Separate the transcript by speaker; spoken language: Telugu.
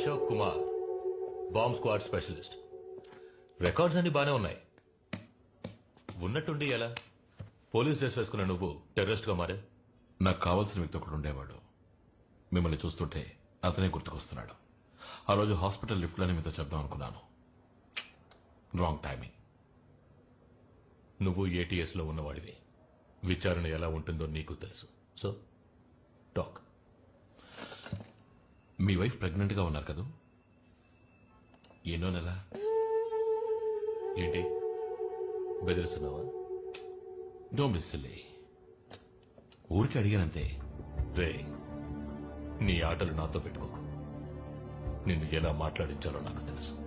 Speaker 1: Ashok Kumar, bomb squad specialist. Records అన్ని బానే ఉన్నాయి. ఉన్నట్టుండి ఎలా పోలీస్ డ్రెస్ వేసుకున్న నువ్వు టెర్రరిస్ట్ గా మారే?
Speaker 2: నాకు కావాల్సిన వ్యక్తి ఒకడు ఉండేవాడు. మిమ్మల్ని చూస్తుంటే అతనే గుర్తుకొస్తున్నాడు. ఆ రోజు హాస్పిటల్ లిఫ్ట్లోనే మీతో చెప్దాం అనుకున్నాను. Wrong timing.
Speaker 1: నువ్వు ఏటీఎస్ లో ఉన్నవాడివి. విచారణ ఎలా ఉంటుందో నీకు తెలుసు. So talk.
Speaker 2: మీ వైఫ్ ప్రెగ్నెంట్ గా ఉన్నారు కదా? ఎన్నో నెల?
Speaker 1: ఏంటి బెదిరిస్తున్నావా?
Speaker 2: Don't be silly. ఊరికి అడిగానంతే.
Speaker 1: రే, నీ ఆటలు నాతో పెట్టుకోకు. నిన్ను ఎలా మాట్లాడించాలో నాకు తెలుసు.